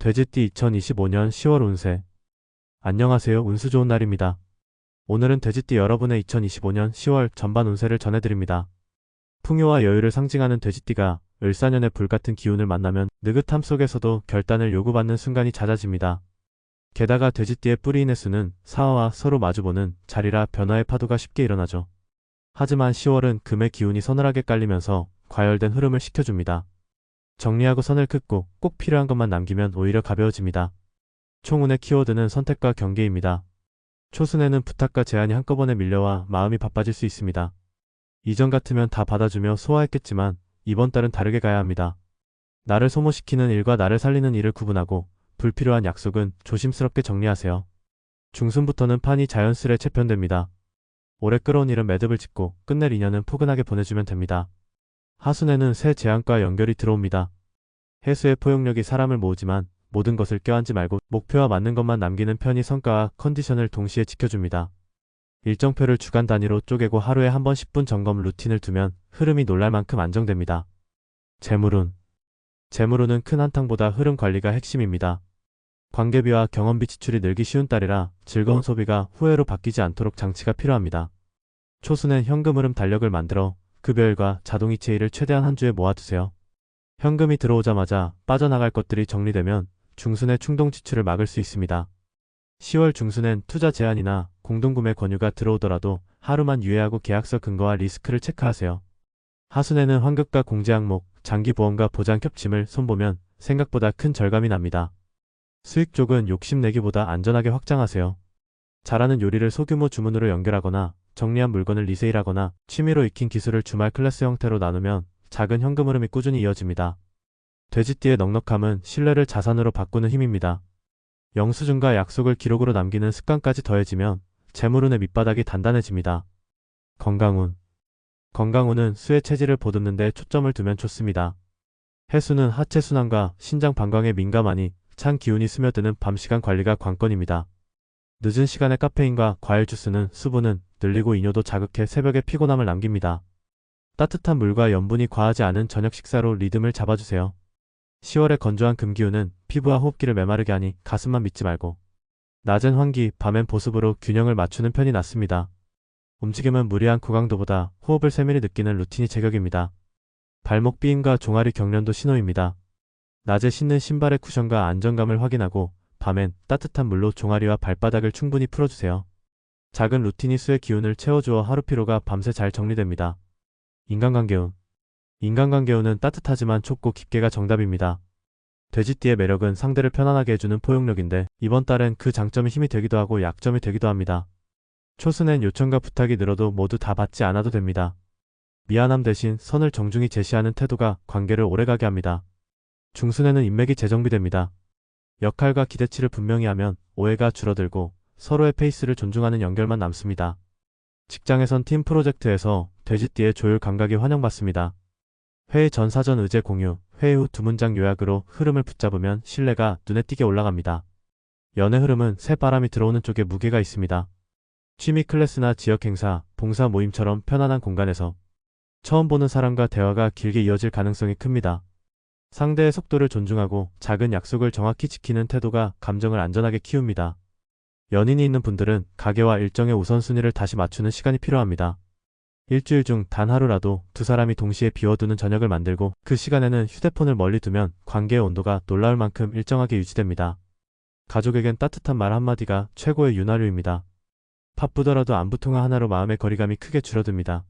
돼지띠 2025년 10월 운세. 안녕하세요. 운수 좋은 날입니다. 오늘은 돼지띠 여러분의 2025년 10월 전반 운세를 전해드립니다. 풍요와 여유를 상징하는 돼지띠가 을사년의 불같은 기운을 만나면 느긋함 속에서도 결단을 요구받는 순간이 잦아집니다. 게다가 돼지띠의 뿌리인의 수는 사화와 서로 마주보는 자리라 변화의 파도가 쉽게 일어나죠. 하지만 10월은 금의 기운이 서늘하게 깔리면서 과열된 흐름을 식혀줍니다. 정리하고 선을 긋고 꼭 필요한 것만 남기면 오히려 가벼워집니다. 총운의 키워드는 선택과 경계입니다. 초순에는 부탁과 제안이 한꺼번에 밀려와 마음이 바빠질 수 있습니다. 이전 같으면 다 받아주며 소화했겠지만 이번 달은 다르게 가야 합니다. 나를 소모시키는 일과 나를 살리는 일을 구분하고 불필요한 약속은 조심스럽게 정리하세요. 중순부터는 판이 자연스레 재편됩니다. 오래 끌어온 일은 매듭을 짓고 끝낼 인연은 포근하게 보내주면 됩니다. 하순에는 새 제안과 연결이 들어옵니다. 해수의 포용력이 사람을 모으지만 모든 것을 껴안지 말고 목표와 맞는 것만 남기는 편이 성과와 컨디션을 동시에 지켜줍니다. 일정표를 주간 단위로 쪼개고 하루에 한 번 10분 점검 루틴을 두면 흐름이 놀랄 만큼 안정됩니다. 재물운. 재물운은 큰 한탕보다 흐름 관리가 핵심입니다. 관계비와 경험비 지출이 늘기 쉬운 달이라 즐거운 소비가 후회로 바뀌지 않도록 장치가 필요합니다. 초순엔 현금 흐름 달력을 만들어 급여일과 자동이체 일을 최대한 한 주에 모아두세요. 현금이 들어오자마자 빠져나갈 것들이 정리되면 중순의 충동 지출을 막을 수 있습니다. 10월 중순엔 투자 제안이나 공동구매 권유가 들어오더라도 하루만 유예하고 계약서 근거와 리스크를 체크하세요. 하순에는 환급과 공제 항목, 장기보험과 보장 겹침을 손보면 생각보다 큰 절감이 납니다. 수익 쪽은 욕심내기보다 안전하게 확장하세요. 잘하는 요리를 소규모 주문으로 연결하거나 정리한 물건을 리세일하거나 취미로 익힌 기술을 주말 클래스 형태로 나누면 작은 현금 흐름이 꾸준히 이어집니다. 돼지띠의 넉넉함은 신뢰를 자산으로 바꾸는 힘입니다. 영수증과 약속을 기록으로 남기는 습관까지 더해지면 재물운의 밑바닥이 단단해집니다. 건강운. 건강운은 수의 체질을 보듬는 데 초점을 두면 좋습니다. 해수는 하체 순환과 신장 방광에 민감하니 찬 기운이 스며드는 밤 시간 관리가 관건입니다. 늦은 시간에 카페인과 과일 주스는 수분은 늘리고 이뇨도 자극해 새벽에 피곤함을 남깁니다. 따뜻한 물과 염분이 과하지 않은 저녁 식사로 리듬을 잡아주세요. 10월의 건조한 금기운은 피부와 호흡기를 메마르게 하니 가슴만 믿지 말고 낮엔 환기, 밤엔 보습으로 균형을 맞추는 편이 낫습니다. 움직임은 무리한 고강도보다 호흡을 세밀히 느끼는 루틴이 제격입니다. 발목 삐임과 종아리 경련도 신호입니다. 낮에 신는 신발의 쿠션과 안정감을 확인하고 밤엔 따뜻한 물로 종아리와 발바닥을 충분히 풀어주세요. 작은 루틴이 수의 기운을 채워주어 하루 피로가 밤새 잘 정리됩니다. 인간관계운. 인간관계운은 따뜻하지만 좁고 깊게가 정답입니다. 돼지띠의 매력은 상대를 편안하게 해주는 포용력인데 이번 달엔 그 장점이 힘이 되기도 하고 약점이 되기도 합니다. 초순엔 요청과 부탁이 늘어도 모두 다 받지 않아도 됩니다. 미안함 대신 선을 정중히 제시하는 태도가 관계를 오래가게 합니다. 중순에는 인맥이 재정비됩니다. 역할과 기대치를 분명히 하면 오해가 줄어들고 서로의 페이스를 존중하는 연결만 남습니다. 직장에선 팀 프로젝트에서 돼지띠의 조율 감각이 환영받습니다. 회의 전 사전 의제 공유, 회의 후 두 문장 요약으로 흐름을 붙잡으면 신뢰가 눈에 띄게 올라갑니다. 연애 흐름은 새 바람이 들어오는 쪽에 무게가 있습니다. 취미 클래스나 지역 행사, 봉사 모임처럼 편안한 공간에서 처음 보는 사람과 대화가 길게 이어질 가능성이 큽니다. 상대의 속도를 존중하고 작은 약속을 정확히 지키는 태도가 감정을 안전하게 키웁니다. 연인이 있는 분들은 가게와 일정의 우선순위를 다시 맞추는 시간이 필요합니다. 일주일 중 단 하루라도 두 사람이 동시에 비워두는 저녁을 만들고 그 시간에는 휴대폰을 멀리 두면 관계의 온도가 놀라울 만큼 일정하게 유지됩니다. 가족에겐 따뜻한 말 한마디가 최고의 윤활유입니다. 바쁘더라도 안부통화 하나로 마음의 거리감이 크게 줄어듭니다.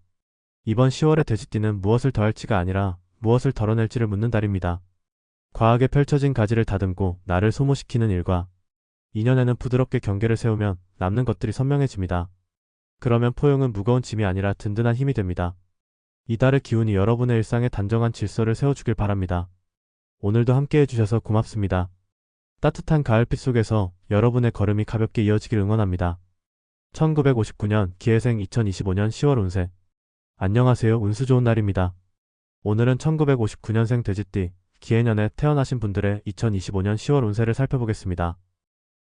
이번 10월의 돼지띠는 무엇을 더할지가 아니라 무엇을 덜어낼지를 묻는 달입니다. 과하게 펼쳐진 가지를 다듬고 나를 소모시키는 일과 인연에는 부드럽게 경계를 세우면 남는 것들이 선명해집니다. 그러면 포용은 무거운 짐이 아니라 든든한 힘이 됩니다. 이달의 기운이 여러분의 일상에 단정한 질서를 세워주길 바랍니다. 오늘도 함께 해주셔서 고맙습니다. 따뜻한 가을빛 속에서 여러분의 걸음이 가볍게 이어지길 응원합니다. 1959년 기해생 2025년 10월 운세. 안녕하세요. 운수 좋은 날입니다. 오늘은 1959년생 돼지띠, 기해년에 태어나신 분들의 2025년 10월 운세를 살펴보겠습니다.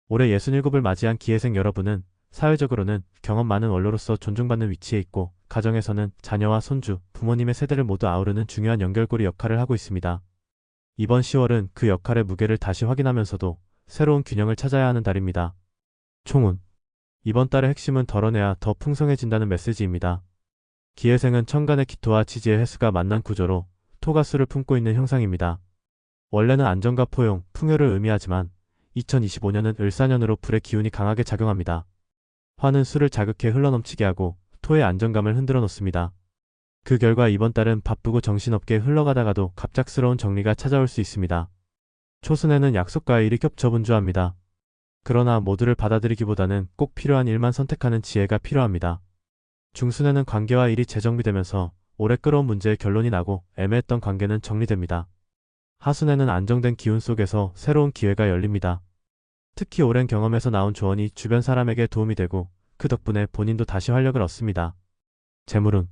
올해 67을 맞이한 기해생 여러분은 사회적으로는 경험 많은 원로로서 존중받는 위치에 있고 가정에서는 자녀와 손주, 부모님의 세대를 모두 아우르는 중요한 연결고리 역할을 하고 있습니다. 이번 10월은 그 역할의 무게를 다시 확인하면서도 새로운 균형을 찾아야 하는 달입니다. 총운. 이번 달의 핵심은 덜어내야 더 풍성해진다는 메시지입니다. 기회생은 천간의 기토와 지지의 해수가 만난 구조로 토가수를 품고 있는 형상입니다. 원래는 안정과 포용, 풍요를 의미하지만 2025년은 을사년으로 불의 기운이 강하게 작용합니다. 화는 수를 자극해 흘러넘치게 하고 토의 안정감을 흔들어 놓습니다. 그 결과 이번 달은 바쁘고 정신없게 흘러가다가도 갑작스러운 정리가 찾아올 수 있습니다. 초순에는 약속과의 일이 겹쳐 분주합니다. 그러나 모두를 받아들이기보다는 꼭 필요한 일만 선택하는 지혜가 필요합니다. 중순에는 관계와 일이 재정비되면서 오래 끌어온 문제의 결론이 나고 애매했던 관계는 정리됩니다. 하순에는 안정된 기운 속에서 새로운 기회가 열립니다. 특히 오랜 경험에서 나온 조언이 주변 사람에게 도움이 되고 그 덕분에 본인도 다시 활력을 얻습니다. 재물운.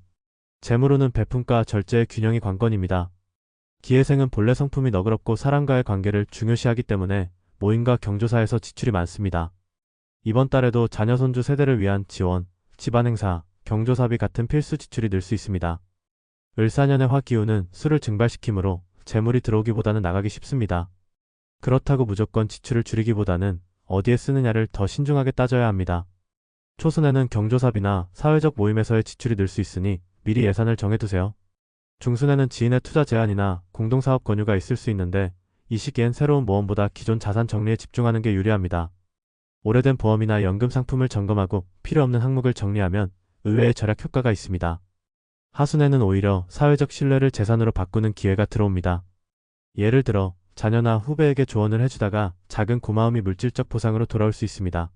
재물운은 베품과 절제의 균형이 관건입니다. 기회생은 본래 성품이 너그럽고 사람과의 관계를 중요시하기 때문에 모임과 경조사에서 지출이 많습니다. 이번 달에도 자녀 손주 세대를 위한 지원, 집안 행사, 경조사비 같은 필수 지출이 늘 수 있습니다. 을사년의 화기운은 수를 증발시키므로 재물이 들어오기보다는 나가기 쉽습니다. 그렇다고 무조건 지출을 줄이기보다는 어디에 쓰느냐를 더 신중하게 따져야 합니다. 초순에는 경조사비나 사회적 모임에서의 지출이 늘 수 있으니 미리 예산을 정해두세요. 중순에는 지인의 투자 제안이나 공동사업 권유가 있을 수 있는데 이 시기엔 새로운 모험보다 기존 자산 정리에 집중하는 게 유리합니다. 오래된 보험이나 연금 상품을 점검하고 필요 없는 항목을 정리하면 의외의 절약 효과가 있습니다. 하순에는 오히려 사회적 신뢰를 재산으로 바꾸는 기회가 들어옵니다. 예를 들어 자녀나 후배에게 조언을 해주다가 작은 고마움이 물질적 보상으로 돌아올 수 있습니다.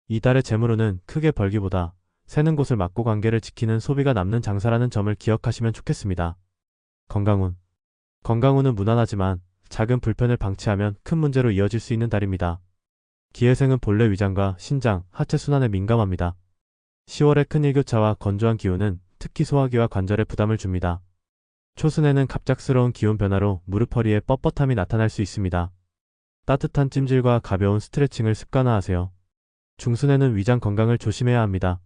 이달의 재물운은 크게 벌기보다 새는 곳을 막고 관계를 지키는 소비가 남는 장사라는 점을 기억하시면 좋겠습니다. 건강운. 건강운은 무난하지만 작은 불편을 방치하면 큰 문제로 이어질 수 있는 달입니다. 기회생은 본래 위장과 신장, 하체 순환에 민감합니다. 10월의 큰 일교차와 건조한 기운은 특히 소화기와 관절에 부담을 줍니다. 초순에는 갑작스러운 기온 변화로 무릎 허리에 뻣뻣함이 나타날 수 있습니다. 따뜻한 찜질과 가벼운 스트레칭을 습관화하세요. 중순에는 위장 건강을 조심해야 합니다.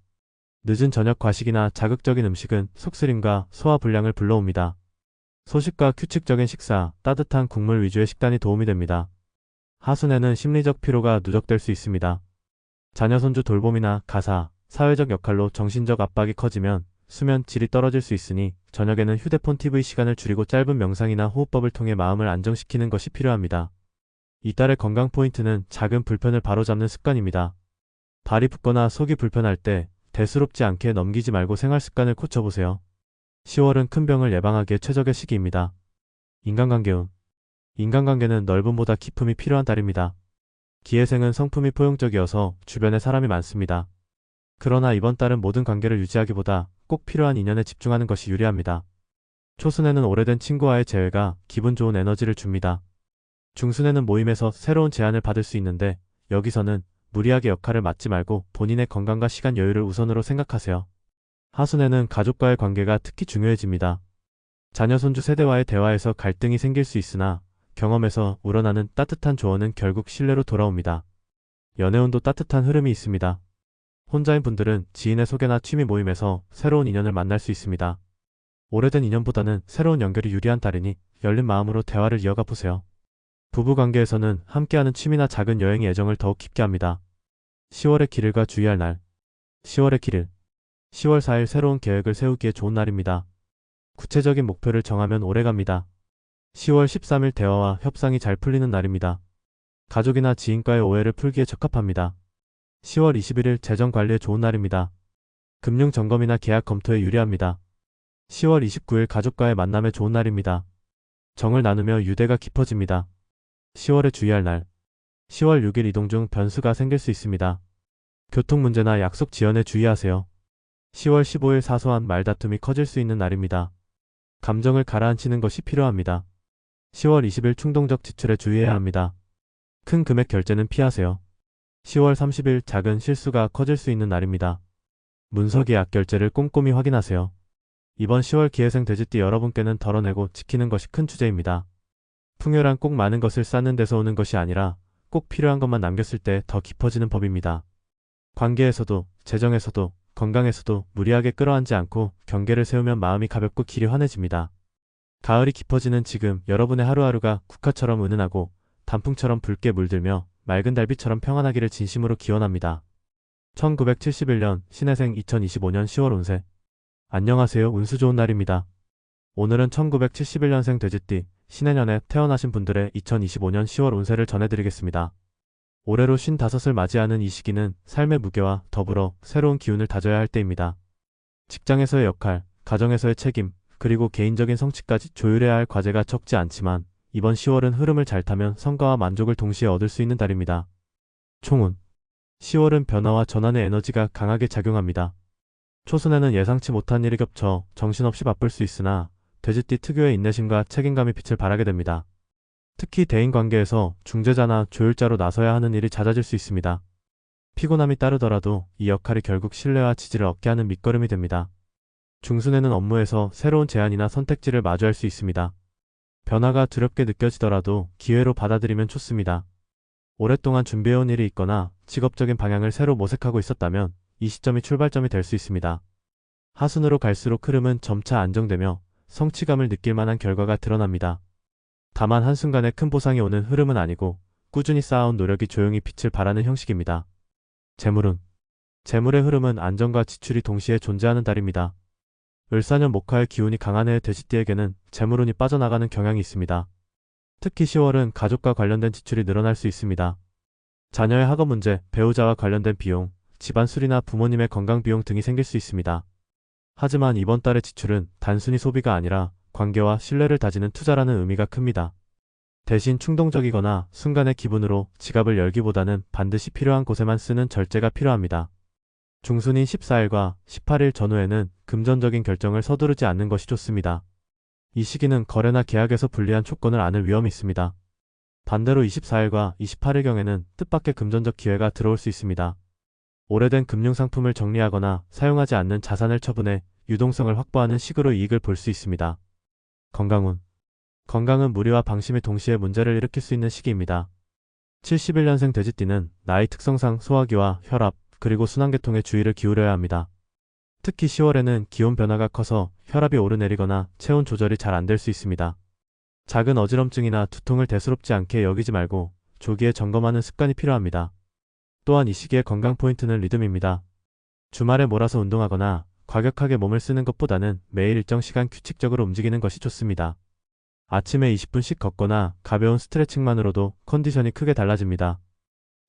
늦은 저녁 과식이나 자극적인 음식은 속쓰림과 소화 불량을 불러옵니다. 소식과 규칙적인 식사, 따뜻한 국물 위주의 식단이 도움이 됩니다. 하순에는 심리적 피로가 누적될 수 있습니다. 자녀 손주 돌봄이나 가사, 사회적 역할로 정신적 압박이 커지면 수면 질이 떨어질 수 있으니 저녁에는 휴대폰 TV 시간을 줄이고 짧은 명상이나 호흡법을 통해 마음을 안정시키는 것이 필요합니다. 이달의 건강 포인트는 작은 불편을 바로잡는 습관입니다. 발이 붓거나 속이 불편할 때 대수롭지 않게 넘기지 말고 생활 습관을 고쳐보세요. 10월은 큰 병을 예방하기에 최적의 시기입니다. 인간관계운. 인간관계는 넓음보다 깊음이 필요한 달입니다. 기회생은 성품이 포용적이어서 주변에 사람이 많습니다. 그러나 이번 달은 모든 관계를 유지하기보다 꼭 필요한 인연에 집중하는 것이 유리합니다. 초순에는 오래된 친구와의 재회가 기분 좋은 에너지를 줍니다. 중순에는 모임에서 새로운 제안을 받을 수 있는데 여기서는 무리하게 역할을 맡지 말고 본인의 건강과 시간 여유를 우선으로 생각하세요. 하순에는 가족과의 관계가 특히 중요해집니다. 자녀 손주 세대와의 대화에서 갈등이 생길 수 있으나 경험에서 우러나는 따뜻한 조언은 결국 신뢰로 돌아옵니다. 연애운도 따뜻한 흐름이 있습니다. 혼자인 분들은 지인의 소개나 취미 모임에서 새로운 인연을 만날 수 있습니다. 오래된 인연보다는 새로운 연결이 유리한 달이니 열린 마음으로 대화를 이어가 보세요. 부부관계에서는 함께하는 취미나 작은 여행이 애정을 더욱 깊게 합니다. 10월의 길일과 주의할 날. 10월의 길일. 10월 4일 새로운 계획을 세우기에 좋은 날입니다. 구체적인 목표를 정하면 오래갑니다. 10월 13일 대화와 협상이 잘 풀리는 날입니다. 가족이나 지인과의 오해를 풀기에 적합합니다. 10월 21일 재정 관리에 좋은 날입니다. 금융 점검이나 계약 검토에 유리합니다. 10월 29일 가족과의 만남에 좋은 날입니다. 정을 나누며 유대가 깊어집니다. 10월에 주의할 날. 10월 6일 이동 중 변수가 생길 수 있습니다. 교통 문제나 약속 지연에 주의하세요. 10월 15일 사소한 말다툼이 커질 수 있는 날입니다. 감정을 가라앉히는 것이 필요합니다. 10월 20일 충동적 지출에 주의해야 합니다. 큰 금액 결제는 피하세요. 10월 30일 작은 실수가 커질 수 있는 날입니다. 문서 계약 결제를 꼼꼼히 확인하세요. 이번 10월 기회생 돼지띠 여러분께는 덜어내고 지키는 것이 큰 주제입니다. 풍요란 꼭 많은 것을 쌓는 데서 오는 것이 아니라 꼭 필요한 것만 남겼을 때 더 깊어지는 법입니다. 관계에서도, 재정에서도, 건강에서도 무리하게 끌어안지 않고 경계를 세우면 마음이 가볍고 길이 환해집니다. 가을이 깊어지는 지금 여러분의 하루하루가 국화처럼 은은하고 단풍처럼 붉게 물들며 맑은 달빛처럼 평안하기를 진심으로 기원합니다. 1971년 신해생 2025년 10월 운세. 안녕하세요. 운수 좋은 날입니다. 오늘은 1971년생 돼지띠 신해년에 태어나신 분들의 2025년 10월 운세를 전해드리겠습니다. 올해로 55을 맞이하는 이 시기는 삶의 무게와 더불어 새로운 기운을 다져야 할 때입니다. 직장에서의 역할, 가정에서의 책임, 그리고 개인적인 성취까지 조율해야 할 과제가 적지 않지만 이번 10월은 흐름을 잘 타면 성과와 만족을 동시에 얻을 수 있는 달입니다. 총운. 10월은 변화와 전환의 에너지가 강하게 작용합니다. 초순에는 예상치 못한 일이 겹쳐 정신없이 바쁠 수 있으나 돼지띠 특유의 인내심과 책임감이 빛을 발하게 됩니다. 특히 대인관계에서 중재자나 조율자로 나서야 하는 일이 잦아질 수 있습니다. 피곤함이 따르더라도 이 역할이 결국 신뢰와 지지를 얻게 하는 밑거름이 됩니다. 중순에는 업무에서 새로운 제안이나 선택지를 마주할 수 있습니다. 변화가 두렵게 느껴지더라도 기회로 받아들이면 좋습니다. 오랫동안 준비해온 일이 있거나 직업적인 방향을 새로 모색하고 있었다면 이 시점이 출발점이 될 수 있습니다. 하순으로 갈수록 흐름은 점차 안정되며 성취감을 느낄 만한 결과가 드러납니다. 다만 한순간에 큰 보상이 오는 흐름은 아니고 꾸준히 쌓아온 노력이 조용히 빛을 발하는 형식입니다. 재물운. 재물의 흐름은 안정과 지출이 동시에 존재하는 달입니다. 을사년 목화의 기운이 강한 해의 돼지띠에게는 재물운이 빠져나가는 경향이 있습니다. 특히 10월은 가족과 관련된 지출이 늘어날 수 있습니다. 자녀의 학업 문제, 배우자와 관련된 비용, 집안 수리나 부모님의 건강 비용 등이 생길 수 있습니다. 하지만 이번 달의 지출은 단순히 소비가 아니라 관계와 신뢰를 다지는 투자라는 의미가 큽니다. 대신 충동적이거나 순간의 기분으로 지갑을 열기보다는 반드시 필요한 곳에만 쓰는 절제가 필요합니다. 중순인 14일과 18일 전후에는 금전적인 결정을 서두르지 않는 것이 좋습니다. 이 시기는 거래나 계약에서 불리한 조건을 안을 위험이 있습니다. 반대로 24일과 28일경에는 뜻밖의 금전적 기회가 들어올 수 있습니다. 오래된 금융상품을 정리하거나 사용하지 않는 자산을 처분해 유동성을 확보하는 식으로 이익을 볼 수 있습니다. 건강운. 건강은 무리와 방심이 동시에 문제를 일으킬 수 있는 시기입니다. 71년생 돼지띠는 나이 특성상 소화기와 혈압, 그리고 순환계통에 주의를 기울여야 합니다. 특히 10월에는 기온 변화가 커서 혈압이 오르내리거나 체온 조절이 잘 안 될 수 있습니다. 작은 어지럼증이나 두통을 대수롭지 않게 여기지 말고 조기에 점검하는 습관이 필요합니다. 또한 이 시기의 건강 포인트는 리듬입니다. 주말에 몰아서 운동하거나 과격하게 몸을 쓰는 것보다는 매일 일정 시간 규칙적으로 움직이는 것이 좋습니다. 아침에 20분씩 걷거나 가벼운 스트레칭만으로도 컨디션이 크게 달라집니다.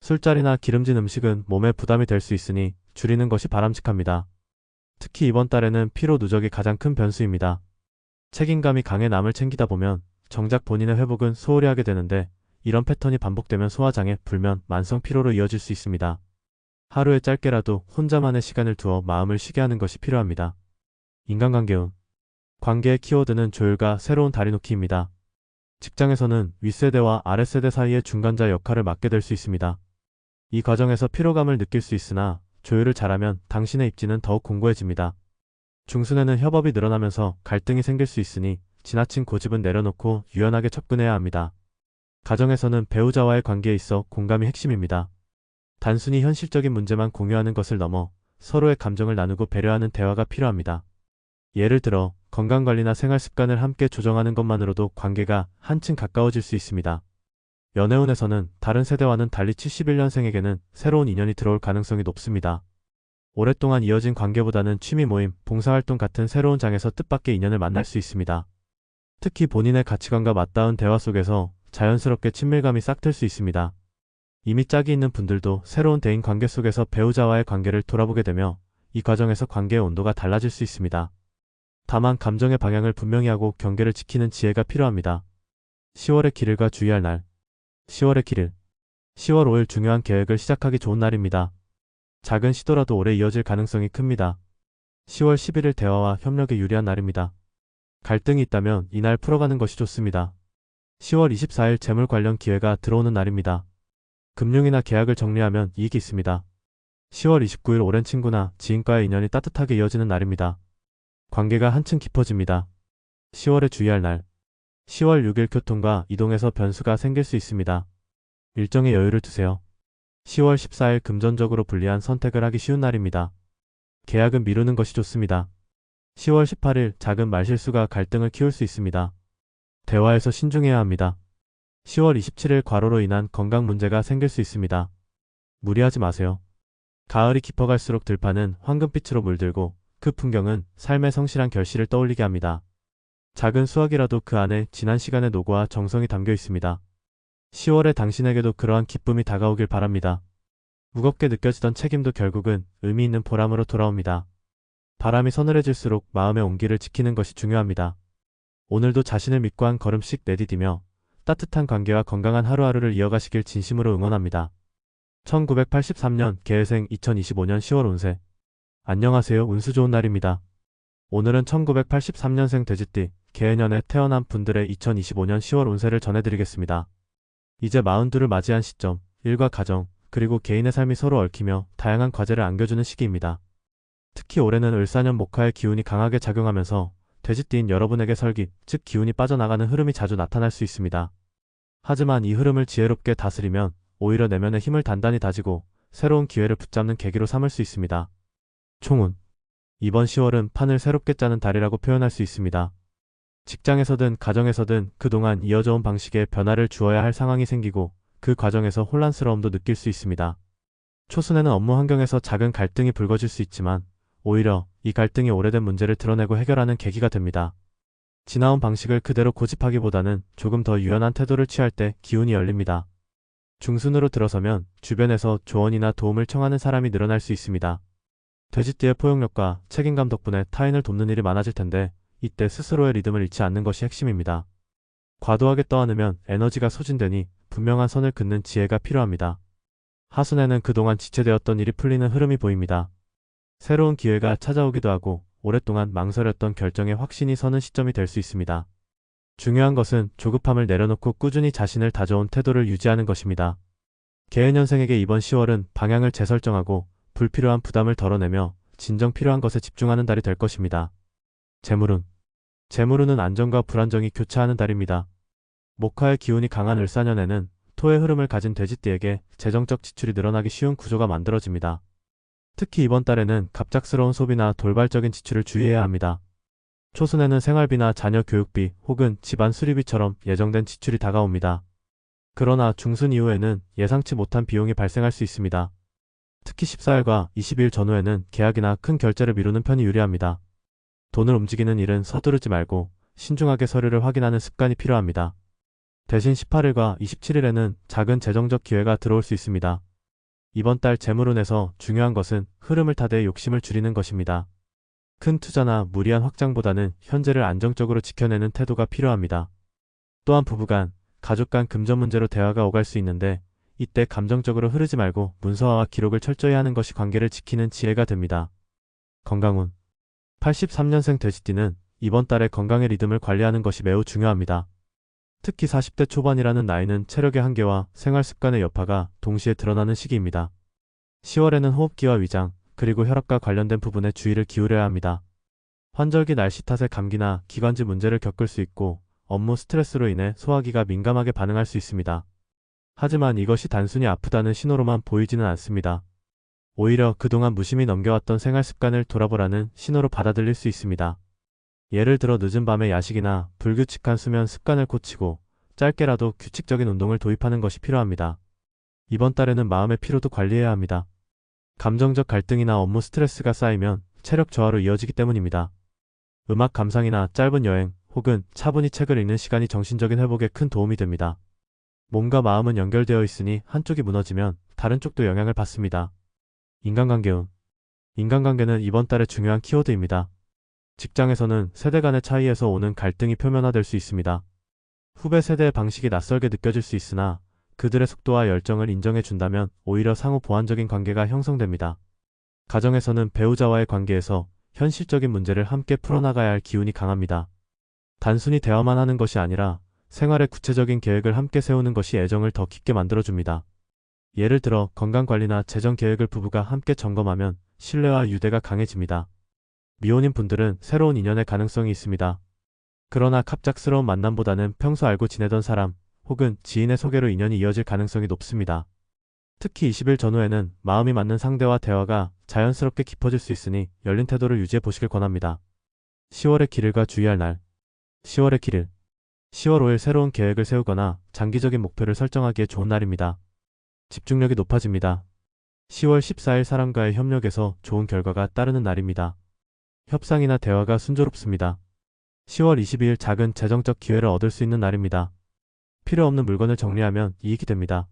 술자리나 기름진 음식은 몸에 부담이 될 수 있으니 줄이는 것이 바람직합니다. 특히 이번 달에는 피로 누적이 가장 큰 변수입니다. 책임감이 강해 남을 챙기다 보면 정작 본인의 회복은 소홀히 하게 되는데 이런 패턴이 반복되면 소화장애, 불면, 만성 피로로 이어질 수 있습니다. 하루에 짧게라도 혼자만의 시간을 두어 마음을 쉬게 하는 것이 필요합니다. 인간관계운. 관계의 키워드는 조율과 새로운 다리놓기입니다. 직장에서는 윗세대와 아랫세대 사이의 중간자 역할을 맡게 될 수 있습니다. 이 과정에서 피로감을 느낄 수 있으나 조율을 잘하면 당신의 입지는 더욱 공고해집니다. 중순에는 협업이 늘어나면서 갈등이 생길 수 있으니 지나친 고집은 내려놓고 유연하게 접근해야 합니다. 가정에서는 배우자와의 관계에 있어 공감이 핵심입니다. 단순히 현실적인 문제만 공유하는 것을 넘어 서로의 감정을 나누고 배려하는 대화가 필요합니다. 예를 들어 건강관리나 생활습관을 함께 조정하는 것만으로도 관계가 한층 가까워질 수 있습니다. 연애운에서는 다른 세대와는 달리 71년생에게는 새로운 인연이 들어올 가능성이 높습니다. 오랫동안 이어진 관계보다는 취미 모임, 봉사활동 같은 새로운 장에서 뜻밖의 인연을 만날 수 있습니다. 특히 본인의 가치관과 맞닿은 대화 속에서 자연스럽게 친밀감이 싹틀 수 있습니다. 이미 짝이 있는 분들도 새로운 대인 관계 속에서 배우자와의 관계를 돌아보게 되며 이 과정에서 관계의 온도가 달라질 수 있습니다. 다만 감정의 방향을 분명히 하고 경계를 지키는 지혜가 필요합니다. 10월의 길일과 주의할 날. 10월의 길일. 10월 5일 중요한 계획을 시작하기 좋은 날입니다. 작은 시도라도 오래 이어질 가능성이 큽니다. 10월 11일 대화와 협력에 유리한 날입니다. 갈등이 있다면 이날 풀어가는 것이 좋습니다. 10월 24일 재물 관련 기회가 들어오는 날입니다. 금융이나 계약을 정리하면 이익이 있습니다. 10월 29일 오랜 친구나 지인과의 인연이 따뜻하게 이어지는 날입니다. 관계가 한층 깊어집니다. 10월에 주의할 날. 10월 6일 교통과 이동에서 변수가 생길 수 있습니다. 일정에 여유를 두세요. 10월 14일 금전적으로 불리한 선택을 하기 쉬운 날입니다. 계약은 미루는 것이 좋습니다. 10월 18일 작은 말실수가 갈등을 키울 수 있습니다. 대화에서 신중해야 합니다. 10월 27일 과로로 인한 건강 문제가 생길 수 있습니다. 무리하지 마세요. 가을이 깊어갈수록 들판은 황금빛으로 물들고 그 풍경은 삶의 성실한 결실을 떠올리게 합니다. 작은 수확이라도 그 안에 지난 시간의 노고와 정성이 담겨 있습니다. 10월에 당신에게도 그러한 기쁨이 다가오길 바랍니다. 무겁게 느껴지던 책임도 결국은 의미 있는 보람으로 돌아옵니다. 바람이 서늘해질수록 마음의 온기를 지키는 것이 중요합니다. 오늘도 자신을 믿고 한 걸음씩 내디디며 따뜻한 관계와 건강한 하루하루를 이어가시길 진심으로 응원합니다. 1983년 개해생 2025년 10월 운세. 안녕하세요. 운수 좋은 날입니다. 오늘은 1983년생 돼지띠 개해년에 태어난 분들의 2025년 10월 운세를 전해드리겠습니다. 이제 마흔두를 맞이한 시점, 일과 가정, 그리고 개인의 삶이 서로 얽히며 다양한 과제를 안겨주는 시기입니다. 특히 올해는 을사년 목화의 기운이 강하게 작용하면서 돼지띠인 여러분에게 설기, 즉 기운이 빠져나가는 흐름이 자주 나타날 수 있습니다. 하지만 이 흐름을 지혜롭게 다스리면 오히려 내면의 힘을 단단히 다지고 새로운 기회를 붙잡는 계기로 삼을 수 있습니다. 총운. 이번 10월은 판을 새롭게 짜는 달이라고 표현할 수 있습니다. 직장에서든 가정에서든 그동안 이어져온 방식에 변화를 주어야 할 상황이 생기고 그 과정에서 혼란스러움도 느낄 수 있습니다. 초순에는 업무 환경에서 작은 갈등이 불거질 수 있지만 오히려 이 갈등이 오래된 문제를 드러내고 해결하는 계기가 됩니다. 지나온 방식을 그대로 고집하기보다는 조금 더 유연한 태도를 취할 때 기운이 열립니다. 중순으로 들어서면 주변에서 조언이나 도움을 청하는 사람이 늘어날 수 있습니다. 돼지띠의 포용력과 책임감 덕분에 타인을 돕는 일이 많아질 텐데 이때 스스로의 리듬을 잃지 않는 것이 핵심입니다. 과도하게 떠안으면 에너지가 소진되니 분명한 선을 긋는 지혜가 필요합니다. 하순에는 그동안 지체되었던 일이 풀리는 흐름이 보입니다. 새로운 기회가 찾아오기도 하고 오랫동안 망설였던 결정에 확신이 서는 시점이 될 수 있습니다. 중요한 것은 조급함을 내려놓고 꾸준히 자신을 다져온 태도를 유지하는 것입니다. 개해년생에게 이번 10월은 방향을 재설정하고 불필요한 부담을 덜어내며 진정 필요한 것에 집중하는 달이 될 것입니다. 재물운. 재물운은 안정과 불안정이 교차하는 달입니다. 목화의 기운이 강한 을사년에는 토의 흐름을 가진 돼지띠에게 재정적 지출이 늘어나기 쉬운 구조가 만들어집니다. 특히 이번 달에는 갑작스러운 소비나 돌발적인 지출을 주의해야 합니다. 초순에는 생활비나 자녀 교육비 혹은 집안 수리비처럼 예정된 지출이 다가옵니다. 그러나 중순 이후에는 예상치 못한 비용이 발생할 수 있습니다. 특히 14일과 20일 전후에는 계약이나 큰 결제를 미루는 편이 유리합니다. 돈을 움직이는 일은 서두르지 말고 신중하게 서류를 확인하는 습관이 필요합니다. 대신 18일과 27일에는 작은 재정적 기회가 들어올 수 있습니다. 이번 달 재물운에서 중요한 것은 흐름을 타되 욕심을 줄이는 것입니다. 큰 투자나 무리한 확장보다는 현재를 안정적으로 지켜내는 태도가 필요합니다. 또한 부부간, 가족 간 금전 문제로 대화가 오갈 수 있는데 이때 감정적으로 흐르지 말고 문서화와 기록을 철저히 하는 것이 관계를 지키는 지혜가 됩니다. 건강운. 83년생 돼지띠는 이번 달에 건강의 리듬을 관리하는 것이 매우 중요합니다. 특히 40대 초반이라는 나이는 체력의 한계와 생활 습관의 여파가 동시에 드러나는 시기입니다. 10월에는 호흡기와 위장, 그리고 혈압과 관련된 부분에 주의를 기울여야 합니다. 환절기 날씨 탓에 감기나 기관지 문제를 겪을 수 있고 업무 스트레스로 인해 소화기가 민감하게 반응할 수 있습니다. 하지만 이것이 단순히 아프다는 신호로만 보이지는 않습니다. 오히려 그동안 무심히 넘겨왔던 생활 습관을 돌아보라는 신호로 받아들일 수 있습니다. 예를 들어 늦은 밤에 야식이나 불규칙한 수면 습관을 고치고 짧게라도 규칙적인 운동을 도입하는 것이 필요합니다. 이번 달에는 마음의 피로도 관리해야 합니다. 감정적 갈등이나 업무 스트레스가 쌓이면 체력 저하로 이어지기 때문입니다. 음악 감상이나 짧은 여행 혹은 차분히 책을 읽는 시간이 정신적인 회복에 큰 도움이 됩니다. 몸과 마음은 연결되어 있으니 한쪽이 무너지면 다른 쪽도 영향을 받습니다. 인간관계운. 인간관계는 이번 달의 중요한 키워드입니다. 직장에서는 세대 간의 차이에서 오는 갈등이 표면화될 수 있습니다. 후배 세대의 방식이 낯설게 느껴질 수 있으나 그들의 속도와 열정을 인정해준다면 오히려 상호 보완적인 관계가 형성됩니다. 가정에서는 배우자와의 관계에서 현실적인 문제를 함께 풀어나가야 할 기운이 강합니다. 단순히 대화만 하는 것이 아니라 생활의 구체적인 계획을 함께 세우는 것이 애정을 더 깊게 만들어줍니다. 예를 들어 건강관리나 재정 계획을 부부가 함께 점검하면 신뢰와 유대가 강해집니다. 미혼인 분들은 새로운 인연의 가능성이 있습니다. 그러나 갑작스러운 만남보다는 평소 알고 지내던 사람 혹은 지인의 소개로 인연이 이어질 가능성이 높습니다. 특히 20일 전후에는 마음이 맞는 상대와 대화가 자연스럽게 깊어질 수 있으니 열린 태도를 유지해 보시길 권합니다. 10월의 길일과 주의할 날. 10월의 길일. 10월 5일 새로운 계획을 세우거나 장기적인 목표를 설정하기에 좋은 날입니다. 집중력이 높아집니다. 10월 14일 사람과의 협력에서 좋은 결과가 따르는 날입니다. 협상이나 대화가 순조롭습니다. 10월 22일 작은 재정적 기회를 얻을 수 있는 날입니다. 필요 없는 물건을 정리하면 이익이 됩니다.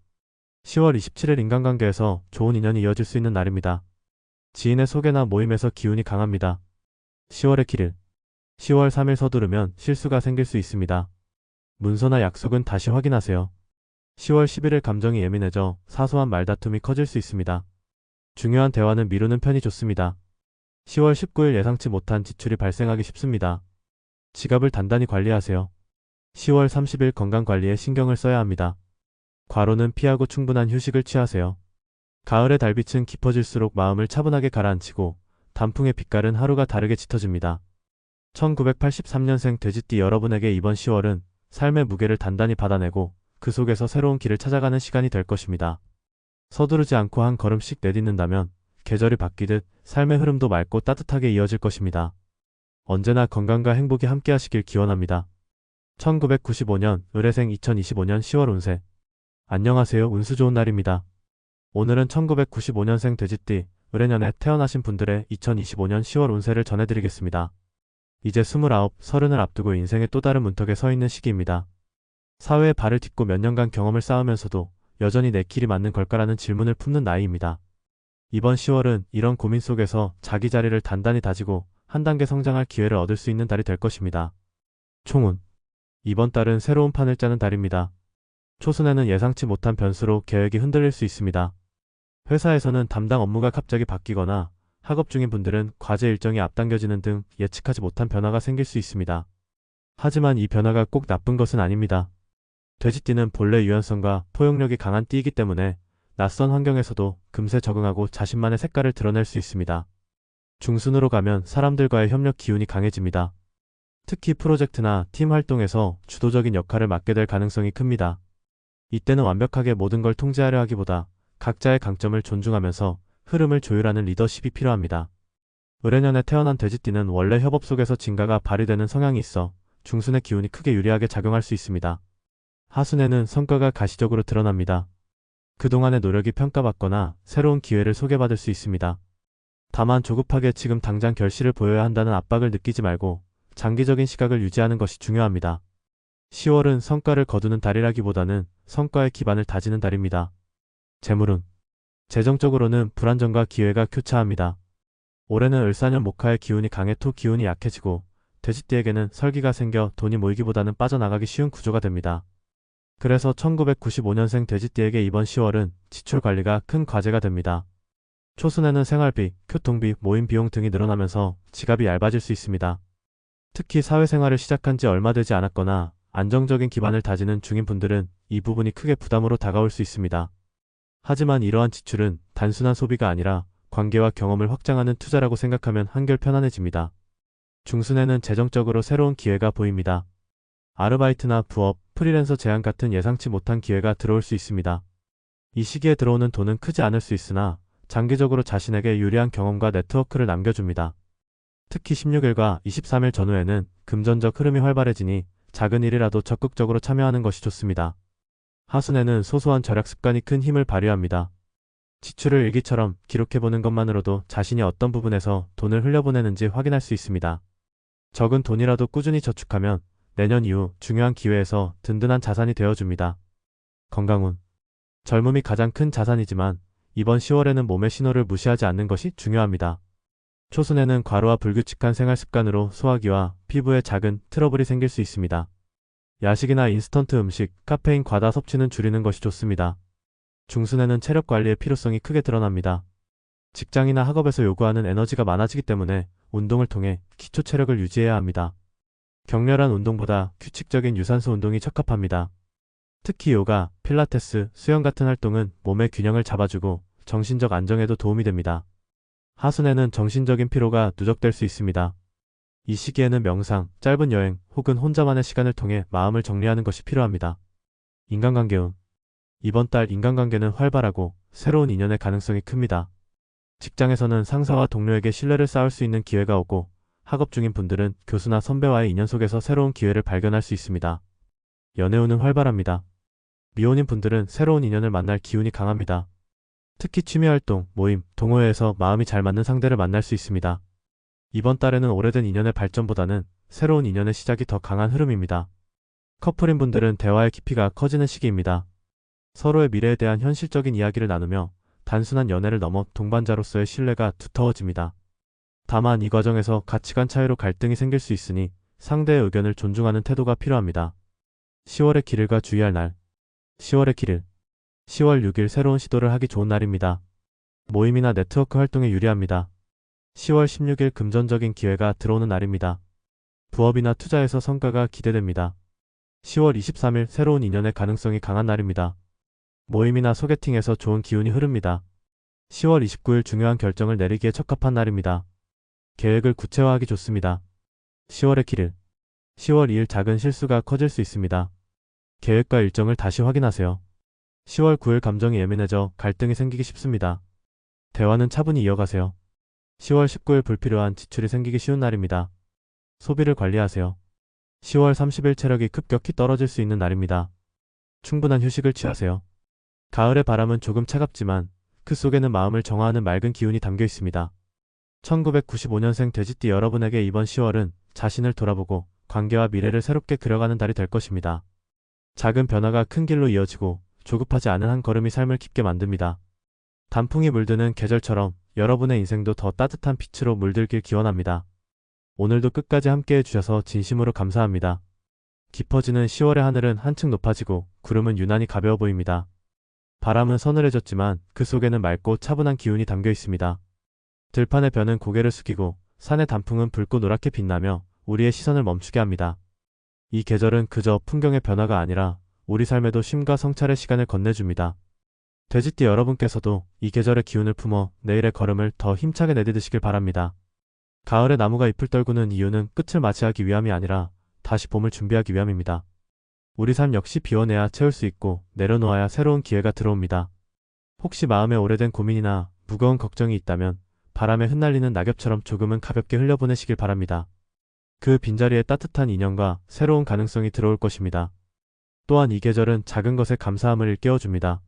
10월 27일 인간관계에서 좋은 인연이 이어질 수 있는 날입니다. 지인의 소개나 모임에서 기운이 강합니다. 10월의 길을 10월 3일 서두르면 실수가 생길 수 있습니다. 문서나 약속은 다시 확인하세요. 10월 11일 감정이 예민해져 사소한 말다툼이 커질 수 있습니다. 중요한 대화는 미루는 편이 좋습니다. 10월 19일 예상치 못한 지출이 발생하기 쉽습니다. 지갑을 단단히 관리하세요. 10월 30일 건강관리에 신경을 써야 합니다. 과로는 피하고 충분한 휴식을 취하세요. 가을의 달빛은 깊어질수록 마음을 차분하게 가라앉히고 단풍의 빛깔은 하루가 다르게 짙어집니다. 1983년생 돼지띠 여러분에게 이번 10월은 삶의 무게를 단단히 받아내고 그 속에서 새로운 길을 찾아가는 시간이 될 것입니다. 서두르지 않고 한 걸음씩 내딛는다면 계절이 바뀌듯 삶의 흐름도 맑고 따뜻하게 이어질 것입니다. 언제나 건강과 행복이 함께하시길 기원합니다. 1995년 을해생 2025년 10월 운세. 안녕하세요. 운수 좋은 날입니다. 오늘은 1995년생 돼지띠 을해년에 태어나신 분들의 2025년 10월 운세를 전해드리겠습니다. 이제 29, 30을 앞두고 인생의 또 다른 문턱에 서 있는 시기입니다. 사회에 발을 딛고 몇 년간 경험을 쌓으면서도 여전히 내 길이 맞는 걸까라는 질문을 품는 나이입니다. 이번 10월은 이런 고민 속에서 자기 자리를 단단히 다지고 한 단계 성장할 기회를 얻을 수 있는 달이 될 것입니다. 총운. 이번 달은 새로운 판을 짜는 달입니다. 초순에는 예상치 못한 변수로 계획이 흔들릴 수 있습니다. 회사에서는 담당 업무가 갑자기 바뀌거나 학업 중인 분들은 과제 일정이 앞당겨지는 등 예측하지 못한 변화가 생길 수 있습니다. 하지만 이 변화가 꼭 나쁜 것은 아닙니다. 돼지띠는 본래 유연성과 포용력이 강한 띠이기 때문에 낯선 환경에서도 금세 적응하고 자신만의 색깔을 드러낼 수 있습니다. 중순으로 가면 사람들과의 협력 기운이 강해집니다. 특히 프로젝트나 팀 활동에서 주도적인 역할을 맡게 될 가능성이 큽니다. 이때는 완벽하게 모든 걸 통제하려 하기보다 각자의 강점을 존중하면서 흐름을 조율하는 리더십이 필요합니다. 을해년에 태어난 돼지띠는 원래 협업 속에서 진가가 발휘되는 성향이 있어 중순의 기운이 크게 유리하게 작용할 수 있습니다. 하순에는 성과가 가시적으로 드러납니다. 그동안의 노력이 평가받거나 새로운 기회를 소개받을 수 있습니다. 다만 조급하게 지금 당장 결실을 보여야 한다는 압박을 느끼지 말고 장기적인 시각을 유지하는 것이 중요합니다. 10월은 성과를 거두는 달이라기보다는 성과의 기반을 다지는 달입니다. 재물운. 재정적으로는 불안정과 기회가 교차합니다. 올해는 을사년 목화의 기운이 강해 토 기운이 약해지고 돼지띠에게는 설기가 생겨 돈이 모이기보다는 빠져나가기 쉬운 구조가 됩니다. 그래서 1995년생 돼지띠에게 이번 10월은 지출 관리가 큰 과제가 됩니다. 초순에는 생활비, 교통비, 모임 비용 등이 늘어나면서 지갑이 얇아질 수 있습니다. 특히 사회생활을 시작한 지 얼마 되지 않았거나 안정적인 기반을 다지는 중인 분들은 이 부분이 크게 부담으로 다가올 수 있습니다. 하지만 이러한 지출은 단순한 소비가 아니라 관계와 경험을 확장하는 투자라고 생각하면 한결 편안해집니다. 중순에는 재정적으로 새로운 기회가 보입니다. 아르바이트나 부업, 프리랜서 제안 같은 예상치 못한 기회가 들어올 수 있습니다. 이 시기에 들어오는 돈은 크지 않을 수 있으나 장기적으로 자신에게 유리한 경험과 네트워크를 남겨줍니다. 특히 16일과 23일 전후에는 금전적 흐름이 활발해지니 작은 일이라도 적극적으로 참여하는 것이 좋습니다. 하순에는 소소한 절약 습관이 큰 힘을 발휘합니다. 지출을 일기처럼 기록해보는 것만으로도 자신이 어떤 부분에서 돈을 흘려보내는지 확인할 수 있습니다. 적은 돈이라도 꾸준히 저축하면 내년 이후 중요한 기회에서 든든한 자산이 되어줍니다. 건강운. 젊음이 가장 큰 자산이지만 이번 10월에는 몸의 신호를 무시하지 않는 것이 중요합니다. 초순에는 과로와 불규칙한 생활 습관으로 소화기와 피부에 작은 트러블이 생길 수 있습니다. 야식이나 인스턴트 음식, 카페인 과다 섭취는 줄이는 것이 좋습니다. 중순에는 체력 관리의 필요성이 크게 드러납니다. 직장이나 학업에서 요구하는 에너지가 많아지기 때문에 운동을 통해 기초 체력을 유지해야 합니다. 격렬한 운동보다 규칙적인 유산소 운동이 적합합니다. 특히 요가, 필라테스, 수영 같은 활동은 몸의 균형을 잡아주고 정신적 안정에도 도움이 됩니다. 하순에는 정신적인 피로가 누적될 수 있습니다. 이 시기에는 명상, 짧은 여행 혹은 혼자만의 시간을 통해 마음을 정리하는 것이 필요합니다. 인간관계운. 이번 달 인간관계는 활발하고 새로운 인연의 가능성이 큽니다. 직장에서는 상사와 동료에게 신뢰를 쌓을 수 있는 기회가 오고 학업 중인 분들은 교수나 선배와의 인연 속에서 새로운 기회를 발견할 수 있습니다. 연애운은 활발합니다. 미혼인 분들은 새로운 인연을 만날 기운이 강합니다. 특히 취미활동, 모임, 동호회에서 마음이 잘 맞는 상대를 만날 수 있습니다. 이번 달에는 오래된 인연의 발전보다는 새로운 인연의 시작이 더 강한 흐름입니다. 커플인 분들은 대화의 깊이가 커지는 시기입니다. 서로의 미래에 대한 현실적인 이야기를 나누며 단순한 연애를 넘어 동반자로서의 신뢰가 두터워집니다. 다만 이 과정에서 가치관 차이로 갈등이 생길 수 있으니 상대의 의견을 존중하는 태도가 필요합니다. 10월의 길일과 주의할 날. 10월의 길일. 10월 6일 새로운 시도를 하기 좋은 날입니다. 모임이나 네트워크 활동에 유리합니다. 10월 16일 금전적인 기회가 들어오는 날입니다. 부업이나 투자에서 성과가 기대됩니다. 10월 23일 새로운 인연의 가능성이 강한 날입니다. 모임이나 소개팅에서 좋은 기운이 흐릅니다. 10월 29일 중요한 결정을 내리기에 적합한 날입니다. 계획을 구체화하기 좋습니다. 10월의 길일. 10월 2일 작은 실수가 커질 수 있습니다. 계획과 일정을 다시 확인하세요. 10월 9일 감정이 예민해져 갈등이 생기기 쉽습니다. 대화는 차분히 이어가세요. 10월 19일 불필요한 지출이 생기기 쉬운 날입니다. 소비를 관리하세요. 10월 30일 체력이 급격히 떨어질 수 있는 날입니다. 충분한 휴식을 취하세요. 가을의 바람은 조금 차갑지만 그 속에는 마음을 정화하는 맑은 기운이 담겨 있습니다. 1995년생 돼지띠 여러분에게 이번 10월은 자신을 돌아보고 관계와 미래를 새롭게 그려가는 달이 될 것입니다. 작은 변화가 큰 길로 이어지고 조급하지 않은 한 걸음이 삶을 깊게 만듭니다. 단풍이 물드는 계절처럼 여러분의 인생도 더 따뜻한 빛으로 물들길 기원합니다. 오늘도 끝까지 함께해 주셔서 진심으로 감사합니다. 깊어지는 10월의 하늘은 한층 높아지고 구름은 유난히 가벼워 보입니다. 바람은 서늘해졌지만 그 속에는 맑고 차분한 기운이 담겨 있습니다. 들판의 벼는 고개를 숙이고 산의 단풍은 붉고 노랗게 빛나며 우리의 시선을 멈추게 합니다. 이 계절은 그저 풍경의 변화가 아니라 우리 삶에도 쉼과 성찰의 시간을 건네줍니다. 돼지띠 여러분께서도 이 계절의 기운을 품어 내일의 걸음을 더 힘차게 내디디시길 바랍니다. 가을에 나무가 잎을 떨구는 이유는 끝을 맞이하기 위함이 아니라 다시 봄을 준비하기 위함입니다. 우리 삶 역시 비워내야 채울 수 있고 내려놓아야 새로운 기회가 들어옵니다. 혹시 마음에 오래된 고민이나 무거운 걱정이 있다면 바람에 흩날리는 낙엽처럼 조금은 가볍게 흘려보내시길 바랍니다. 그 빈자리에 따뜻한 인연과 새로운 가능성이 들어올 것입니다. 또한 이 계절은 작은 것에 감사함을 일깨워줍니다.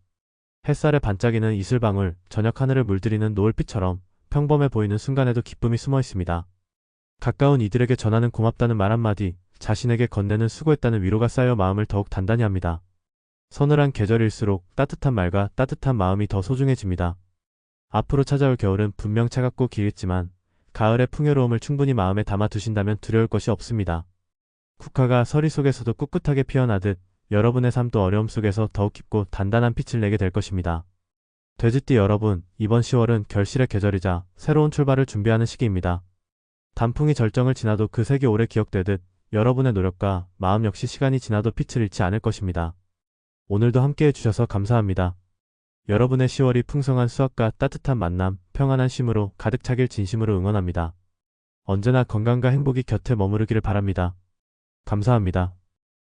햇살에 반짝이는 이슬방울, 저녁 하늘을 물들이는 노을빛처럼 평범해 보이는 순간에도 기쁨이 숨어 있습니다. 가까운 이들에게 전하는 고맙다는 말 한마디, 자신에게 건네는 수고했다는 위로가 쌓여 마음을 더욱 단단히 합니다. 서늘한 계절일수록 따뜻한 말과 따뜻한 마음이 더 소중해집니다. 앞으로 찾아올 겨울은 분명 차갑고 길겠지만 가을의 풍요로움을 충분히 마음에 담아 두신다면 두려울 것이 없습니다. 국화가 서리 속에서도 꿋꿋하게 피어나듯 여러분의 삶도 어려움 속에서 더욱 깊고 단단한 빛을 내게 될 것입니다. 돼지띠 여러분, 이번 10월은 결실의 계절이자 새로운 출발을 준비하는 시기입니다. 단풍이 절정을 지나도 그 색이 오래 기억되듯 여러분의 노력과 마음 역시 시간이 지나도 빛을 잃지 않을 것입니다. 오늘도 함께해 주셔서 감사합니다. 여러분의 10월이 풍성한 수확과 따뜻한 만남, 평안한 쉼으로 가득 차길 진심으로 응원합니다. 언제나 건강과 행복이 곁에 머무르기를 바랍니다. 감사합니다.